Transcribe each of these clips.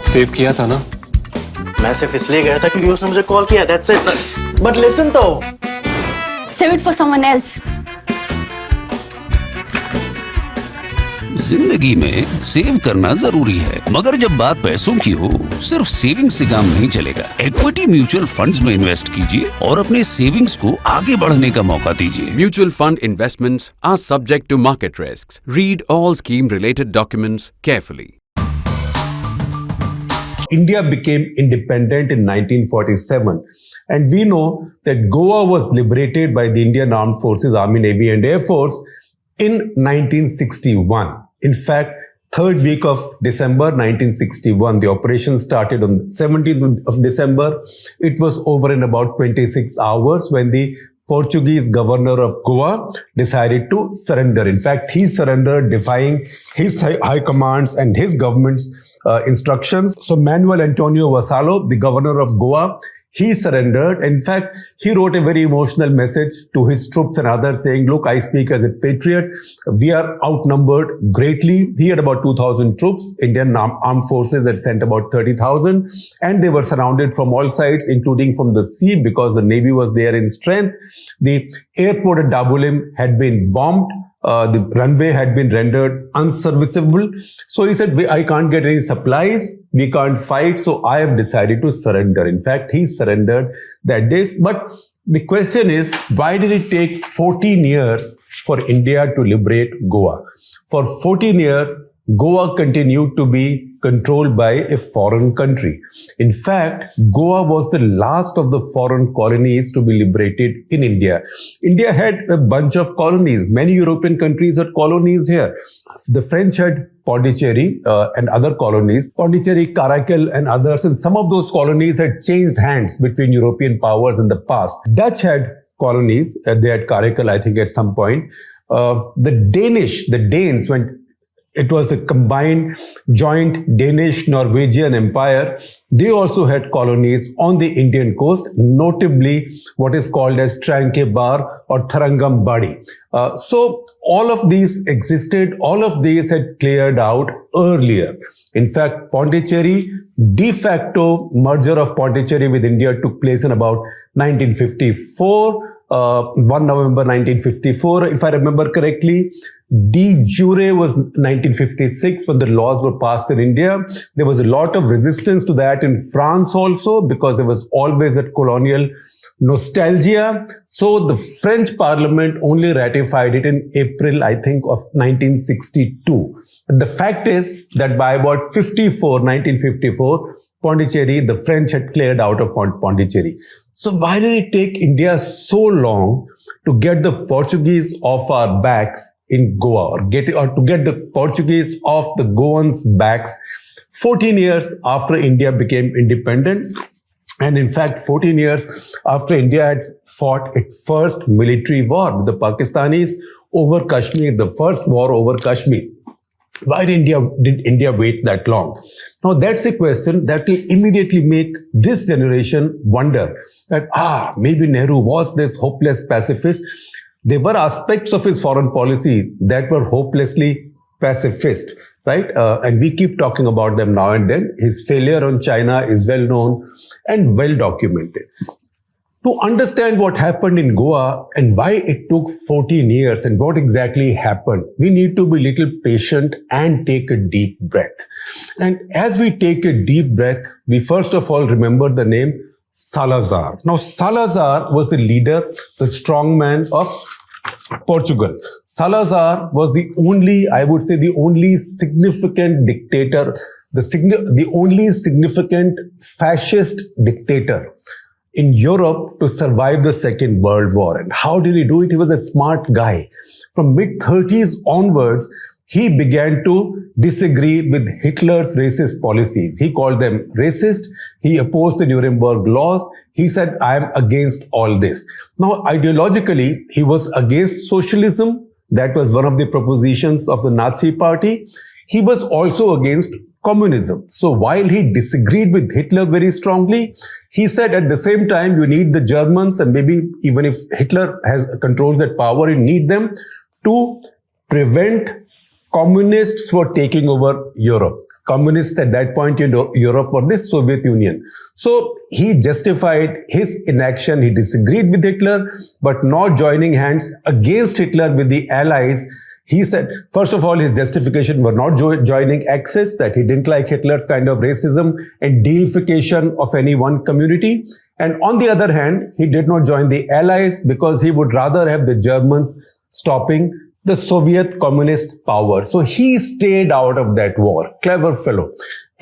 Save किया था ना? मैं सिर्फ इसलिए गया था क्योंकि उसने मुझे कॉल किया, that's it. But listen तो. Save it for someone else. जिंदगी में सेव करना जरूरी है, मगर जब बात पैसों की हो, सिर्फ सेविंग से काम नहीं चलेगा। इक्विटी म्यूचुअल फंड्स में इन्वेस्ट कीजिए और अपने सेविंग्स को आगे बढ़ने का मौका दीजिए। Mutual fund investments are subject to market risks. Read all scheme-related documents carefully. India became independent in 1947, and we know that Goa was liberated by the Indian Armed Forces, Army, Navy and Air Force in 1961. In fact, third week of December 1961, the operation started on 17th of December. It was over in about 26 hours when the Portuguese governor of Goa decided to surrender. In fact, he surrendered defying his high commands and his government's instructions. So Manuel Antonio Vassallo, the governor of Goa, he surrendered. In fact, he wrote a very emotional message to his troops and others saying, look, I speak as a patriot. We are outnumbered greatly. He had about 2,000 troops. Indian armed forces had sent about 30,000, and they were surrounded from all sides, including from the sea, because the Navy was there in strength. The airport at Dabolim had been bombed. The runway had been rendered unserviceable. So he said, I can't get any supplies. We can't fight. So I have decided to surrender. In fact, he surrendered that day. But the question is, why did it take 14 years for India to liberate Goa? For 14 years, Goa continued to be controlled by a foreign country. In fact, Goa was the last of the foreign colonies to be liberated in India. India had a bunch of colonies. Many European countries had colonies here. The French had Pondicherry and other colonies, Pondicherry, Karaikal and others. And some of those colonies had changed hands between European powers in the past. Dutch had colonies. They had Karaikal, I think, at some point. The Danes, when it was a combined joint Danish-Norwegian empire, they also had colonies on the Indian coast, notably what is called as Tranquebar or Tharangambadi. So all of these existed, all of these had cleared out earlier. In fact, Pondicherry, de facto merger of Pondicherry with India took place in about 1954. 1 November 1954, if I remember correctly. De jure was 1956 when the laws were passed in India. There was a lot of resistance to that in France also, because there was always that colonial nostalgia. So the French parliament only ratified it in April, I think, of 1962. But the fact is that by about 1954, Pondicherry, the French had cleared out of Pondicherry. So why did it take India so long to get the Portuguese off our backs in Goa, or to get the Portuguese off the Goans' backs 14 years after India became independent? And in fact, 14 years after India had fought its first military war with the Pakistanis over Kashmir, the first war over Kashmir. Why did India wait that long? Now that's a question that will immediately make this generation wonder that, maybe Nehru was this hopeless pacifist. There were aspects of his foreign policy that were hopelessly pacifist, right? And we keep talking about them now and then. His failure on China is well known and well documented. To understand what happened in Goa and why it took 14 years and what exactly happened, we need to be a little patient and take a deep breath. And as we take a deep breath, we first of all remember the name Salazar. Now, Salazar was the leader, the strongman of Portugal. Salazar was the only significant dictator, the only significant fascist dictator in Europe to survive the Second World War. And how did he do it? He was a smart guy. From mid-30s onwards, he began to disagree with Hitler's racist policies. He called them racist. He opposed the Nuremberg laws. He said, I am against all this. Now, ideologically, he was against socialism. That was one of the propositions of the Nazi party. He was also against communism. So while he disagreed with Hitler very strongly, he said at the same time, you need the Germans, and maybe even if Hitler controls that power, you need them to prevent communists from taking over Europe. communists at that point in Europe were the Soviet Union. So he justified his inaction. He disagreed with Hitler, but not joining hands against Hitler with the Allies. He said, first of all, his justification were not joining Axis, that he didn't like Hitler's kind of racism and deification of any one community. And on the other hand, he did not join the Allies because he would rather have the Germans stopping the Soviet communist power. So he stayed out of that war. Clever fellow.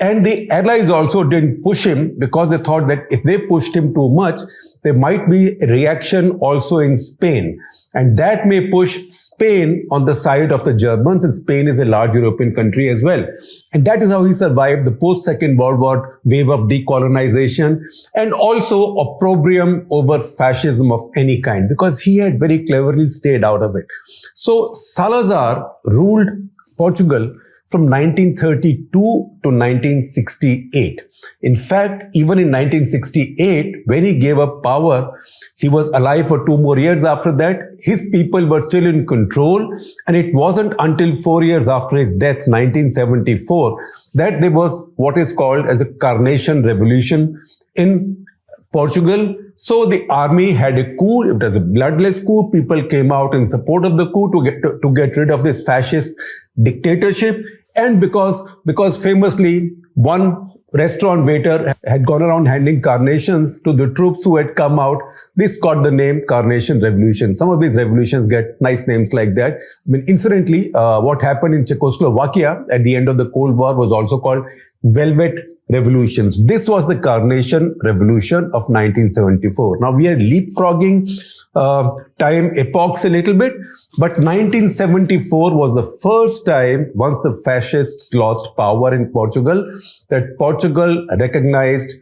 And the Allies also didn't push him because they thought that if they pushed him too much, there might be a reaction also in Spain. And that may push Spain on the side of the Germans, and Spain is a large European country as well. And that is how he survived the post-Second World War wave of decolonization and also opprobrium over fascism of any kind, because he had very cleverly stayed out of it. So Salazar ruled Portugal from 1932 to 1968. In fact, even in 1968, when he gave up power, he was alive for 2 more years after that. His people were still in control, and it wasn't until 4 years after his death, 1974, that there was what is called as a Carnation Revolution in Portugal. So the army had a coup. It was a bloodless coup. People came out in support of the coup to get rid of this fascist dictatorship. And because famously one restaurant waiter had gone around handing carnations to the troops who had come out, this got the name Carnation Revolution. Some of these revolutions get nice names like that. I mean, incidentally, what happened in Czechoslovakia at the end of the Cold War was also called Velvet Revolutions. This was the Carnation Revolution of 1974. Now we are leapfrogging time epochs a little bit, but 1974 was the first time, once the fascists lost power in Portugal, that Portugal recognized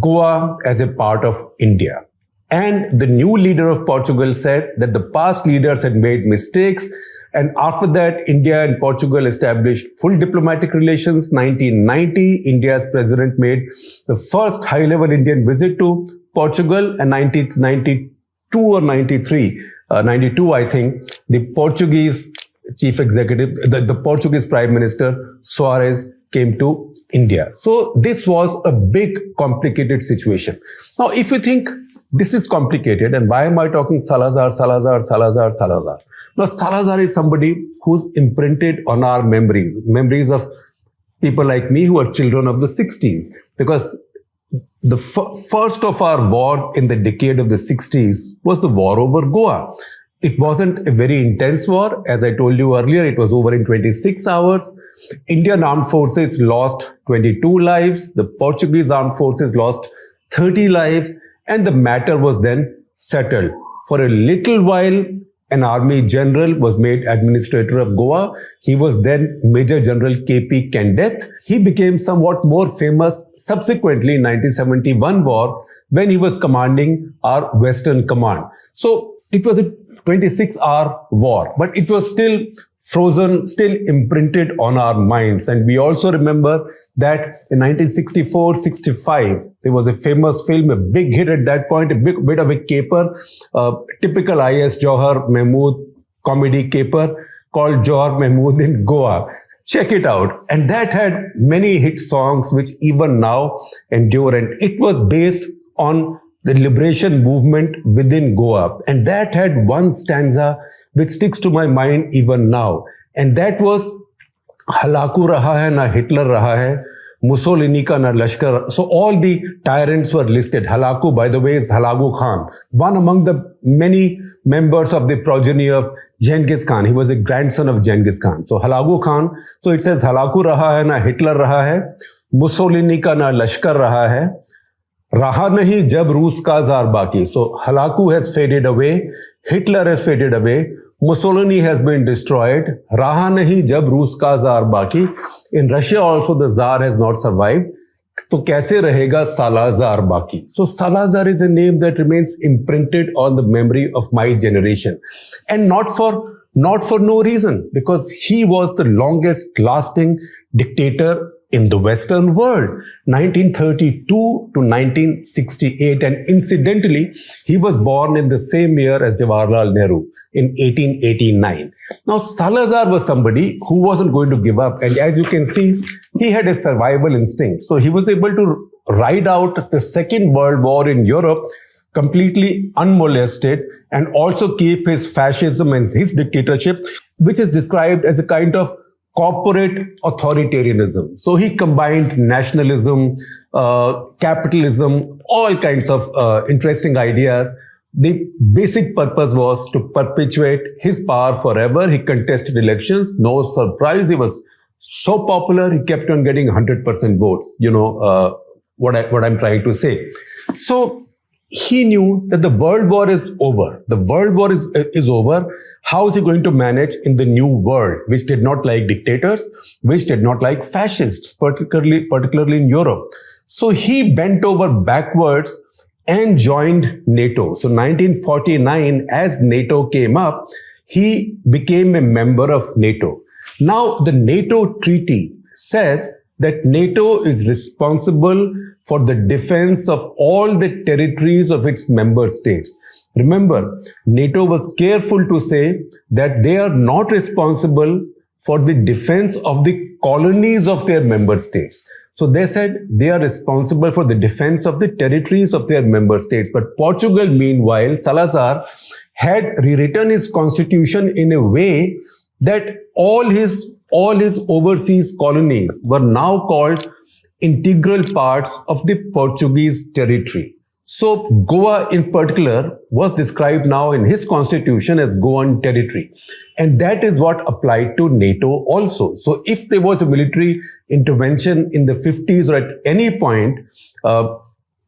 Goa as a part of India. And the new leader of Portugal said that the past leaders had made mistakes. And after that, India and Portugal established full diplomatic relations. 1990, India's president made the first high-level Indian visit to Portugal. And 1992 or 93, 92, I think, the Portuguese chief executive, the Portuguese prime minister, Soares, came to India. So this was a big, complicated situation. Now, if you think this is complicated, and why am I talking Salazar? Now, Salazar is somebody who's imprinted on our memories of people like me who are children of the 60s, because the first of our wars in the decade of the 60s was the war over Goa. It wasn't a very intense war. As I told you earlier, it was over in 26 hours. Indian armed forces lost 22 lives. The Portuguese armed forces lost 30 lives. And the matter was then settled. For a little while, an army general was made administrator of Goa. He was then Major General K.P. Kendeth. He became somewhat more famous subsequently in 1971 war when he was commanding our Western Command. So it was a 26-hour war, but it was still frozen, still imprinted on our minds. And we also remember that in 1964-65, there was a famous film, a big hit at that point, a big bit of a caper, typical I.S. Johar Mahmood comedy caper called Johar Mahmood in Goa. Check it out. And that had many hit songs which even now endure. And it was based on the liberation movement within Goa. And that had one stanza which sticks to my mind even now. And that was, Halaku raha hai na Hitler raha hai, Mussolini ka na Lashkar. So all the tyrants were listed. Halaku, by the way, is Halagu Khan, one among the many members of the progeny of Genghis Khan. He was a grandson of Genghis Khan. So Halagu Khan. So it says, Halaku raha hai na Hitler raha hai, Mussolini ka na Lashkar raha hai, Raha nahi jab Rus ka zar baki. So Halaku has faded away, Hitler has faded away, Mussolini has been destroyed, Raha nahi jab Rus ka zar baki. In Russia also the Tsar has not survived. To kaise rahega Salazar baki. So Salazar is a name that remains imprinted on the memory of my generation. And not for no reason, because he was the longest lasting dictator in the Western world, 1932 to 1968. And incidentally, he was born in the same year as Jawaharlal Nehru in 1889. Now, Salazar was somebody who wasn't going to give up. And as you can see, he had a survival instinct. So he was able to ride out the Second World War in Europe completely unmolested and also keep his fascism and his dictatorship, which is described as a kind of corporate authoritarianism. So he combined nationalism, capitalism, all kinds of interesting ideas. The basic purpose was to perpetuate his power forever. He contested elections. No surprise, he was so popular, he kept on getting 100% votes. You know what I'm trying to say. So he knew that the world war is over. The world war is over. How is he going to manage in the new world, which did not like dictators, which did not like fascists, particularly in Europe? So he bent over backwards and joined NATO. So 1949, as NATO came up, he became a member of NATO. Now, the NATO treaty says that NATO is responsible for the defense of all the territories of its member states. Remember, NATO was careful to say that they are not responsible for the defense of the colonies of their member states. So they said they are responsible for the defense of the territories of their member states. But Portugal, meanwhile, Salazar had rewritten his constitution in a way that all his overseas colonies were now called integral parts of the Portuguese territory. So Goa in particular was described now in his constitution as Goan territory. And that is what applied to NATO also. So if there was a military intervention in the 50s or at any point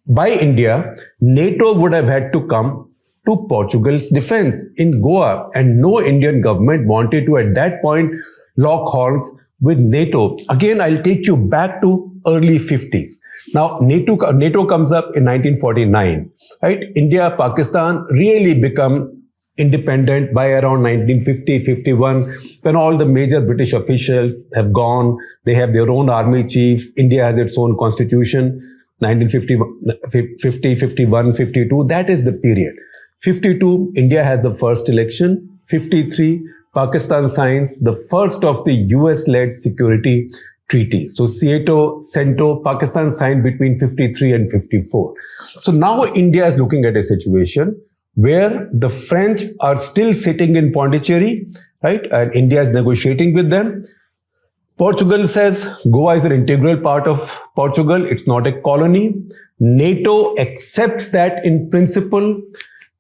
by India, NATO would have had to come to Portugal's defense in Goa. And no Indian government wanted to at that point lock horns with NATO. Again, I'll take you back to early 50s. Now, NATO comes up in 1949, right? India, Pakistan really become independent by around 1950-51, when all the major British officials have gone. They have their own army chiefs. India has its own constitution. 1950, 51, 52, that is the period. 52, India has the first election. 53, Pakistan signs the first of the US-led security treaty. So CENTO, Pakistan signed between 53 and 54. So now India is looking at a situation where the French are still sitting in Pondicherry, right? And India is negotiating with them. Portugal says Goa is an integral part of Portugal. It's not a colony. NATO accepts that in principle.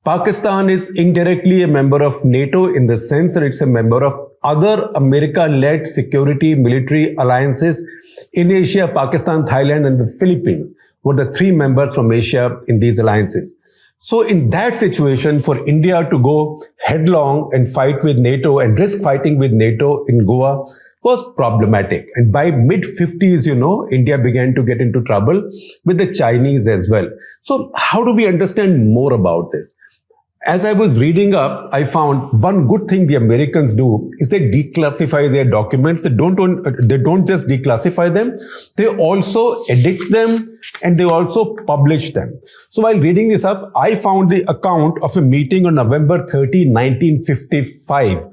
Pakistan is indirectly a member of NATO in the sense that it's a member of other America-led security military alliances in Asia. Pakistan, Thailand, and the Philippines were the three members from Asia in these alliances. So in that situation, for India to go headlong and fight with NATO and risk fighting with NATO in Goa was problematic. And by mid-50s, India began to get into trouble with the Chinese as well. So how do we understand more about this? As I was reading up, I found one good thing the Americans do is they declassify their documents. They don't just declassify them. They also edit them and they also publish them. So while reading this up, I found the account of a meeting on November 30, 1955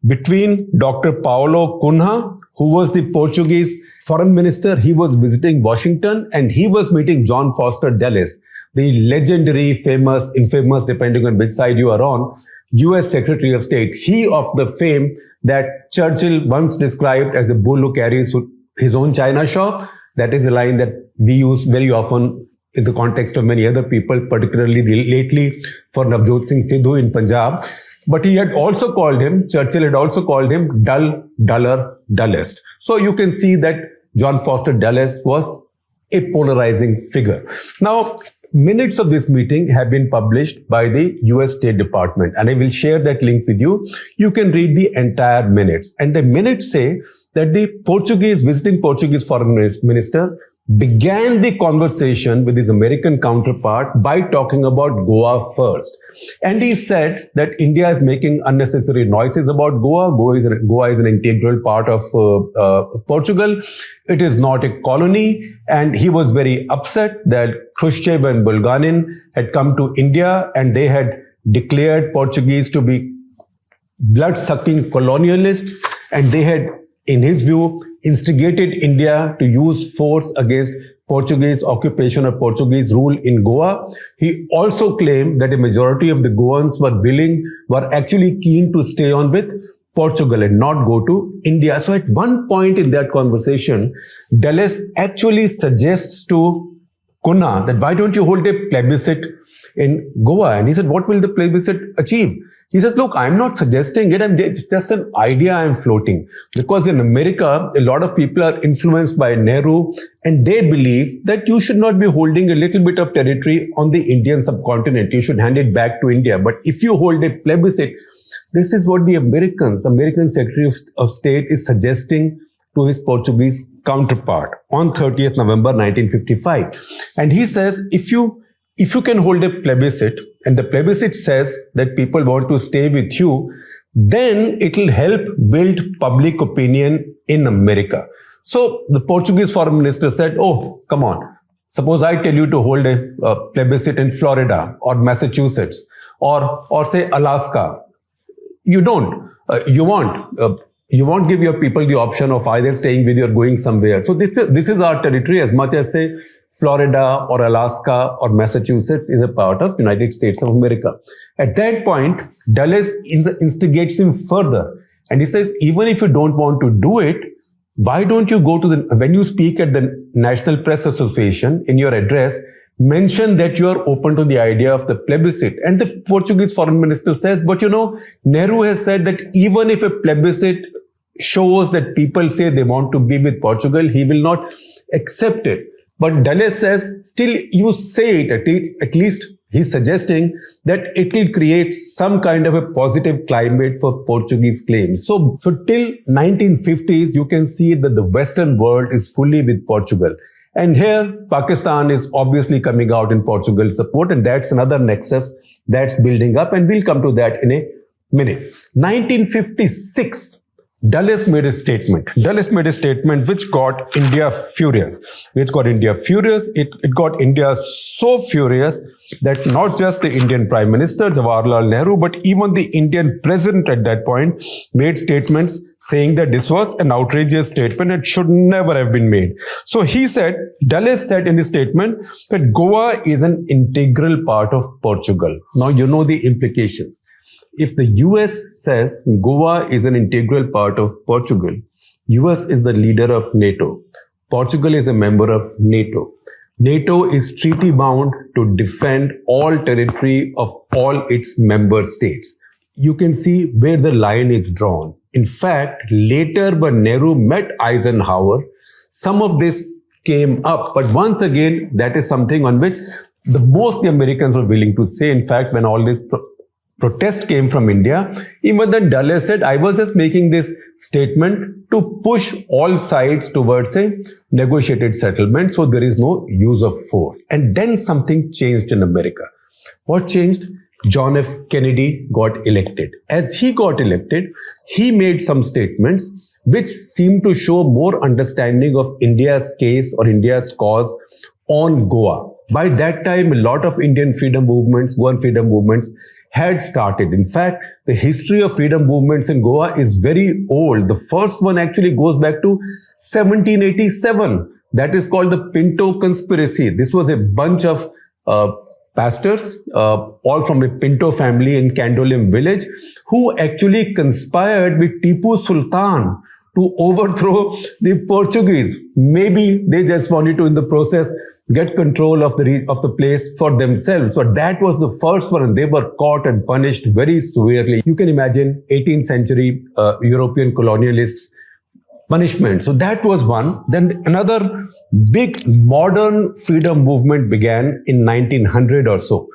between Dr. Paulo Cunha, who was the Portuguese foreign minister. He was visiting Washington and he was meeting John Foster Dulles, the legendary, famous, infamous, depending on which side you are on, US Secretary of State. He of the fame that Churchill once described as a bull who carries his own china shop. That is a line that we use very often in the context of many other people, particularly lately for Navjot Singh Sidhu in Punjab. But Churchill had also called him dull, duller, dullest. So you can see that John Foster Dulles was a polarizing figure. Now, minutes of this meeting have been published by the US State Department, and I will share that link with you. You can read the entire minutes. And the minutes say that the visiting Portuguese foreign minister began the conversation with his American counterpart by talking about Goa first. And he said that India is making unnecessary noises about Goa. Goa is an integral part of Portugal. It is not a colony. And he was very upset that Khrushchev and Bulganin had come to India and they had declared Portuguese to be blood-sucking colonialists, and they had, in his view, instigated India to use force against Portuguese occupation or Portuguese rule in Goa. He also claimed that a majority of the Goans were actually keen to stay on with Portugal and not go to India. So at one point in that conversation, Dulles actually suggests to Cunha that why don't you hold a plebiscite in Goa? And he said, what will the plebiscite achieve? He says, look, I'm not suggesting it. It's just an idea I'm floating. Because in America, a lot of people are influenced by Nehru and they believe that you should not be holding a little bit of territory on the Indian subcontinent. You should hand it back to India. But if you hold a plebiscite, this is what the American Secretary of State is suggesting to his Portuguese counterpart on 30th November 1955. And he says, if you can hold a plebiscite and the plebiscite says that people want to stay with you, then it will help build public opinion in America. So the Portuguese foreign minister said, oh, come on. Suppose I tell you to hold a plebiscite in Florida or Massachusetts or say Alaska. You don't. You won't give your people the option of either staying with you or going somewhere. So this is our territory as much as say Florida or Alaska or Massachusetts is a part of United States of America. At that point, Dulles instigates him further. And he says, even if you don't want to do it, why don't you go to when you speak at the National Press Association in your address, mention that you are open to the idea of the plebiscite. And the Portuguese foreign minister says, but Nehru has said that even if a plebiscite shows that people say they want to be with Portugal, he will not accept it. But Dulles says, still you say it, at least he's suggesting that it will create some kind of a positive climate for Portuguese claims. So till 1950s, you can see that the Western world is fully with Portugal. And here, Pakistan is obviously coming out in Portugal's support, and that's another nexus that's building up, and we'll come to that in a minute. 1956, Dulles made a statement. Dulles made a statement which got India furious. It got India so furious that not just the Indian Prime Minister, Jawaharlal Nehru, but even the Indian President at that point made statements saying that this was an outrageous statement. It should never have been made. So Dulles said in his statement that Goa is an integral part of Portugal. Now you know the implications. If the US says Goa is an integral part of Portugal, US is the leader of NATO. Portugal is a member of NATO. NATO is treaty bound to defend all territory of all its member states. You can see where the line is drawn. In fact, later when Nehru met Eisenhower, some of this came up. But once again, that is something on which the Americans were willing to say. In fact, when all this protest came from India, even then Dulles said, I was just making this statement to push all sides towards a negotiated settlement, so there is no use of force. And then something changed in America. What changed? John F. Kennedy got elected. As he got elected, he made some statements which seemed to show more understanding of India's case or India's cause on Goa. By that time, a lot of Indian freedom movements, Goan freedom movements, had started. In fact, the history of freedom movements in Goa is very old. The first one actually goes back to 1787. That is called the Pinto Conspiracy. This was a bunch of pastors, all from a Pinto family in Candolim village, who actually conspired with Tipu Sultan to overthrow the Portuguese. Maybe they just wanted to, in the process, get control of the place for themselves. So that was the first one, and they were caught and punished very severely. You can imagine 18th century European colonialists' punishment. So that was one. Then another big modern freedom movement began in 1900 or so.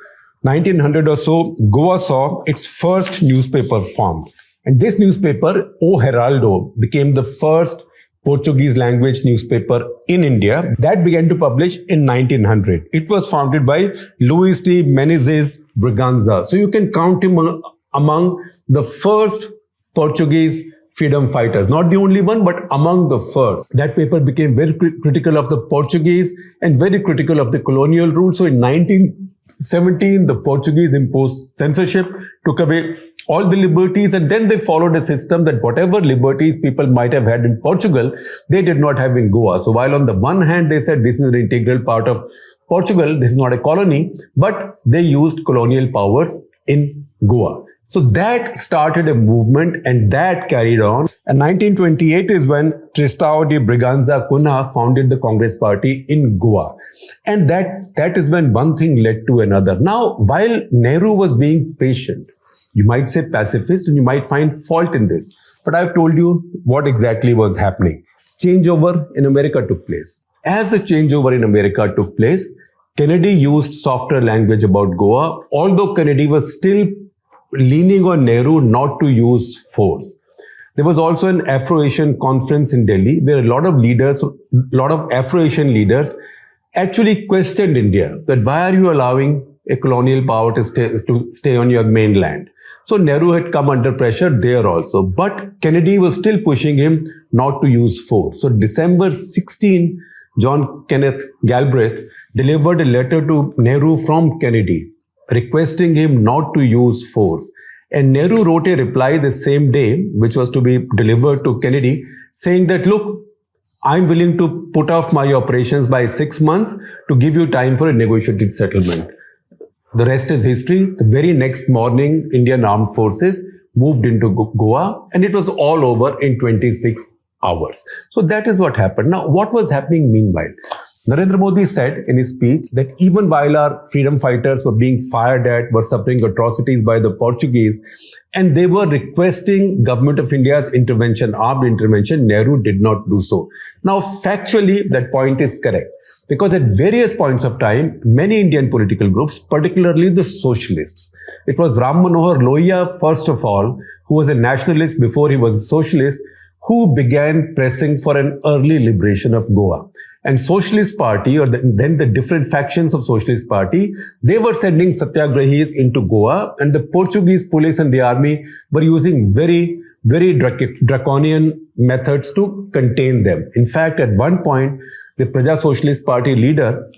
1900 or so, Goa saw its first newspaper formed. And this newspaper, O Heraldo, became the first Portuguese language newspaper in India that began to publish in 1900. It was founded by Luis de Menezes Braganza. So you can count him among the first Portuguese freedom fighters. Not the only one, but among the first. That paper became very critical of the Portuguese and very critical of the colonial rule. So in 1917, the Portuguese imposed censorship, took away all the liberties, and then they followed a system that whatever liberties people might have had in Portugal, they did not have in Goa. So while on the one hand they said this is an integral part of Portugal, this is not a colony, but they used colonial powers in Goa. So that started a movement and that carried on. And 1928 is when Tristão de Bragança Cunha founded the Congress Party in Goa. And that is when one thing led to another. Now, while Nehru was being patient, you might say pacifist, and you might find fault in this. But I've told you what exactly was happening. Changeover in America took place. As the changeover in America took place, Kennedy used softer language about Goa, although Kennedy was still leaning on Nehru not to use force. There was also an Afro-Asian conference in Delhi where a lot of Afro-Asian leaders actually questioned India that why are you allowing a colonial power to stay on your mainland? So Nehru had come under pressure there also, but Kennedy was still pushing him not to use force. So December 16, John Kenneth Galbraith delivered a letter to Nehru from Kennedy requesting him not to use force. And Nehru wrote a reply the same day, which was to be delivered to Kennedy, saying that, look, I'm willing to put off my operations by 6 months to give you time for a negotiated settlement. The rest is history. The very next morning, Indian Armed Forces moved into Goa, and it was all over in 26 hours. So that is what happened. Now, what was happening meanwhile? Narendra Modi said in his speech that even while our freedom fighters were being fired at, were suffering atrocities by the Portuguese, and they were requesting Government of India's intervention, armed intervention, Nehru did not do so. Now, factually, that point is correct. Because at various points of time, many Indian political groups, particularly the socialists, it was Ram Manohar Lohia, first of all, who was a nationalist before he was a socialist, who began pressing for an early liberation of Goa. And Socialist Party, or then the different factions of Socialist Party, they were sending satyagrahis into Goa, and the Portuguese police and the army were using very, very draconian methods to contain them. In fact, at one point, the Praja Socialist Party leader,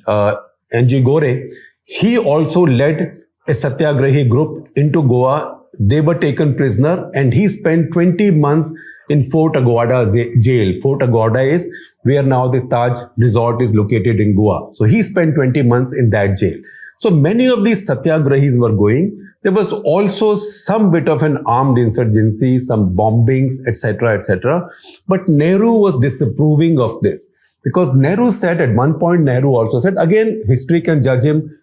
N.G. Gore, he also led a satyagrahi group into Goa. They were taken prisoner, and he spent 20 months in Fort Aguada jail. Fort Aguada is where now the Taj resort is located in Goa. So he spent 20 months in that jail. So many of these satyagrahis were going. There was also some bit of an armed insurgency, some bombings, etc., etc. But Nehru was disapproving of this. Because Nehru said, at one point, Nehru also said, again, history can judge him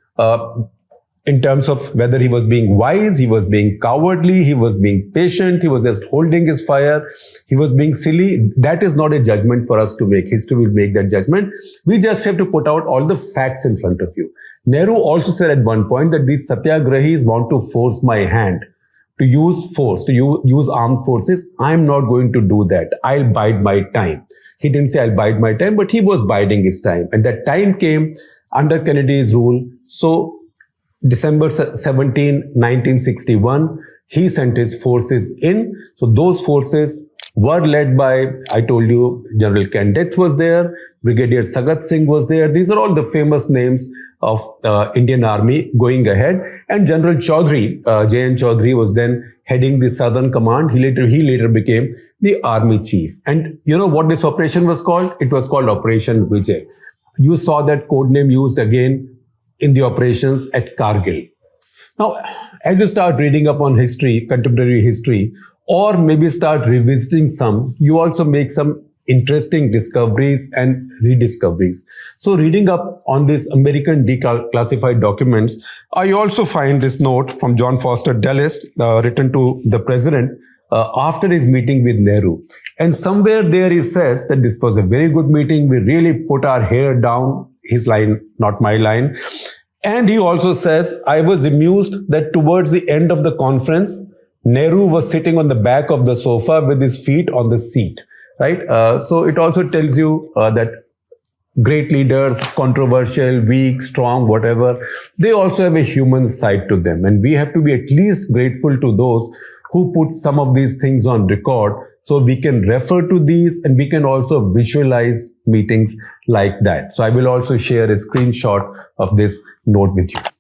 in terms of whether he was being wise, he was being cowardly, he was being patient, he was just holding his fire, he was being silly. That is not a judgment for us to make. History will make that judgment. We just have to put out all the facts in front of you. Nehru also said at one point that these satyagrahis want to force my hand, to use force, to use armed forces. I'm not going to do that. I'll bide my time. He didn't say I'll bide my time, but he was biding his time. And that time came under Kennedy's rule. So December 17, 1961, he sent his forces in. So those forces were led by, I told you, General Kandeth was there, Brigadier Sagat Singh was there. These are all the famous names of Indian Army going ahead. And General Chaudhry, J.N. Chaudhry, was then heading the Southern Command. He later became the Army Chief. And you know what this operation was called? It was called Operation Vijay. You saw that code name used again in the operations at Kargil. Now, as you start reading up on history, contemporary history, or maybe start revisiting some, you also make some interesting discoveries and rediscoveries. So reading up on these American declassified documents, I also find this note from John Foster Dulles, written to the president after his meeting with Nehru. And somewhere there he says that this was a very good meeting. We really put our hair down. His line, not my line. And he also says, I was amused that towards the end of the conference, Nehru was sitting on the back of the sofa with his feet on the seat. right? So it also tells you that great leaders, controversial, weak, strong, whatever, they also have a human side to them. And we have to be at least grateful to those who put some of these things on record, so we can refer to these and we can also visualize meetings like that. So I will also share a screenshot of this note with you.